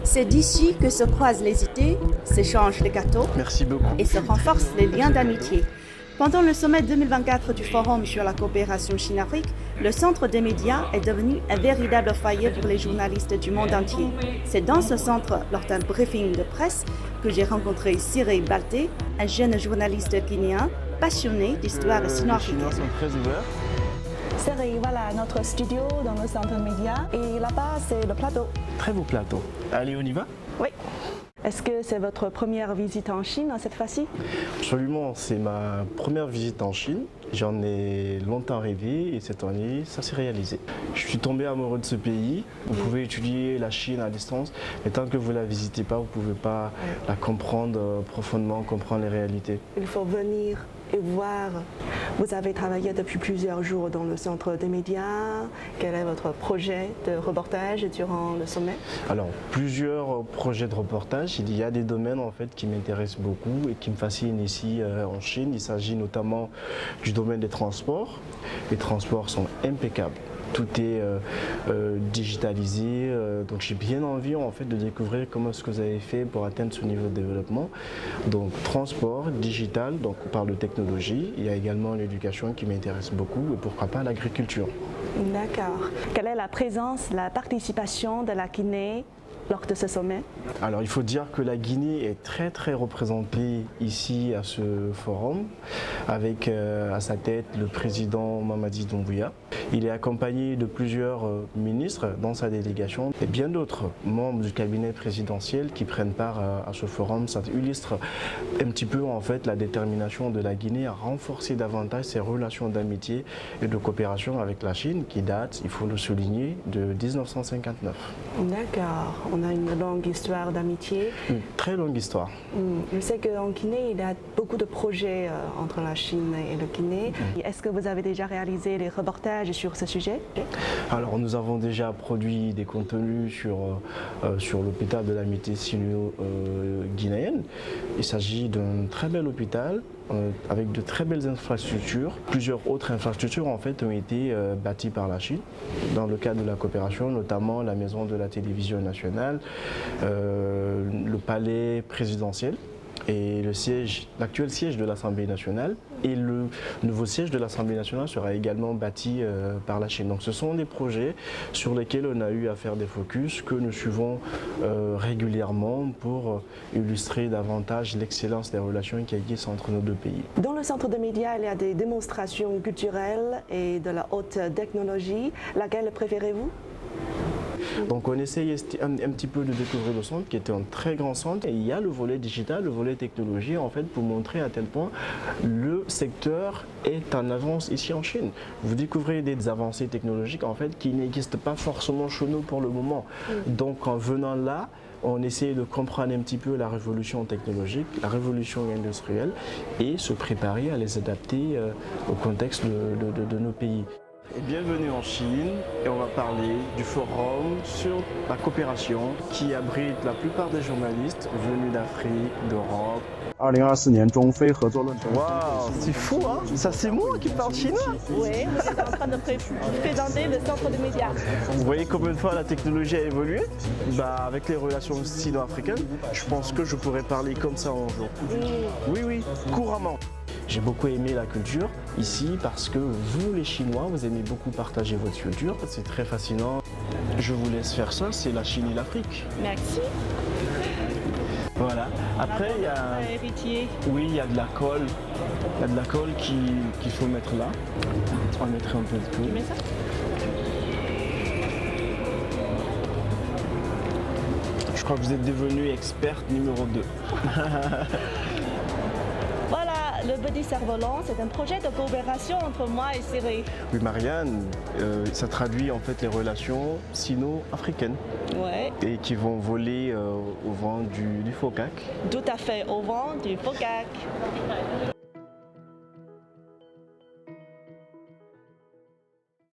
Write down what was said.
C'est d'ici que se croisent les idées, s'échangent les gâteaux Merci beaucoup. et se renforcent les liens d'amitié. Pendant le sommet 2024 du Forum sur la coopération Chine-Afrique, le Centre des médias est devenu un véritable foyer pour les journalistes du monde entier. C'est dans ce centre, lors d'un briefing de presse, que j'ai rencontré Cyril Balté, un jeune journaliste guinéen passionné d'histoire Les sino-africaine. Chinois sont très ouverts. Cyril, voilà notre studio dans le centre média et là-bas c'est le plateau. Très beau plateau. Allez, on y va? Oui. Est-ce que c'est votre première visite en Chine cette fois-ci? Absolument, c'est ma première visite en Chine. J'en ai longtemps rêvé et cette année, ça s'est réalisé. Je suis tombé amoureux de ce pays. Vous pouvez étudier la Chine à distance, mais tant que vous ne la visitez pas, vous ne pouvez pas la comprendre profondément, comprendre les réalités. Il faut venir et voir. Vous avez travaillé depuis plusieurs jours dans le centre des médias. Quel est votre projet de reportage durant le sommet? Alors, plusieurs projets de reportage. Il y a des domaines en fait qui m'intéressent beaucoup et qui me fascinent ici en Chine. Il s'agit notamment du domaine des transports. Les transports sont impeccables. Tout est digitalisé, donc j'ai bien envie en fait de découvrir comment est-ce que vous avez fait pour atteindre ce niveau de développement. Donc transport, digital, donc on parle de technologie, il y a également l'éducation qui m'intéresse beaucoup et pourquoi pas l'agriculture. D'accord. Quelle est la présence, la participation de la Guinée lors de ce sommet? Alors il faut dire que la Guinée est très représentée ici à ce forum avec à sa tête le président Mamadi Doumbouya. Il est accompagné de plusieurs ministres dans sa délégation et bien d'autres membres du cabinet présidentiel qui prennent part à ce forum. Ça illustre un petit peu en fait la détermination de la Guinée à renforcer davantage ses relations d'amitié et de coopération avec la Chine qui date, il faut le souligner, de 1959. D'accord. On a une longue histoire d'amitié. Une très longue histoire. Je sais qu'en Guinée, il y a beaucoup de projets entre la Chine et le Guinée. Est-ce que vous avez déjà réalisé des reportages sur ce sujet? Alors nous avons déjà produit des contenus sur l'hôpital de l'amitié sino-guinéenne. Il s'agit d'un très bel hôpital avec de très belles infrastructures. Plusieurs autres infrastructures en fait ont été bâties par la Chine dans le cadre de la coopération, notamment la maison de la télévision nationale, le palais présidentiel et l'actuel siège de l'Assemblée nationale. Et le nouveau siège de l'Assemblée nationale sera également bâti par la Chine. Donc ce sont des projets sur lesquels on a eu à faire des focus que nous suivons régulièrement pour illustrer davantage l'excellence des relations qui existent entre nos deux pays. Dans le centre de médias, il y a des démonstrations culturelles et de la haute technologie. Laquelle préférez-vous? Donc on essaye un petit peu de découvrir le centre qui était un très grand centre et il y a le volet digital, le volet technologie en fait pour montrer à tel point le secteur est en avance ici en Chine. Vous découvrez des avancées technologiques en fait qui n'existent pas forcément chez nous pour le moment. Donc en venant là, on essaie de comprendre un petit peu la révolution technologique, la révolution industrielle et se préparer à les adapter au contexte de nos pays. Bienvenue en Chine et on va parler du forum sur la coopération qui abrite la plupart des journalistes venus d'Afrique, d'Europe. 2024年中非合作论坛。 Waouh, c'est fou hein. Ça c'est moi qui parle chinois. Oui, vous êtes en train de présenter le centre de médias. Vous voyez combien de fois la technologie a évolué? Avec les relations sino-africaines, je pense que je pourrais parler comme ça un jour. Oui, couramment. J'ai beaucoup aimé la culture ici parce que vous les Chinois, vous aimez beaucoup partager votre culture. C'est très fascinant. Je vous laisse faire ça, c'est la Chine et l'Afrique. Merci. Voilà. Après, il y a... Héritier. Oui, il y a de la colle. Il y a de la colle qu'il faut mettre là. On va mettre un peu de colle. Tu mets ça? Je crois que vous êtes devenue experte numéro 2. Voilà, le petit cerf-volant, c'est un projet de coopération entre moi et Cyril. Oui, Marianne, ça traduit en fait les relations sino-africaines. Ouais, Et qui vont voler au vent du phocac. tout à fait, au vent du phocac.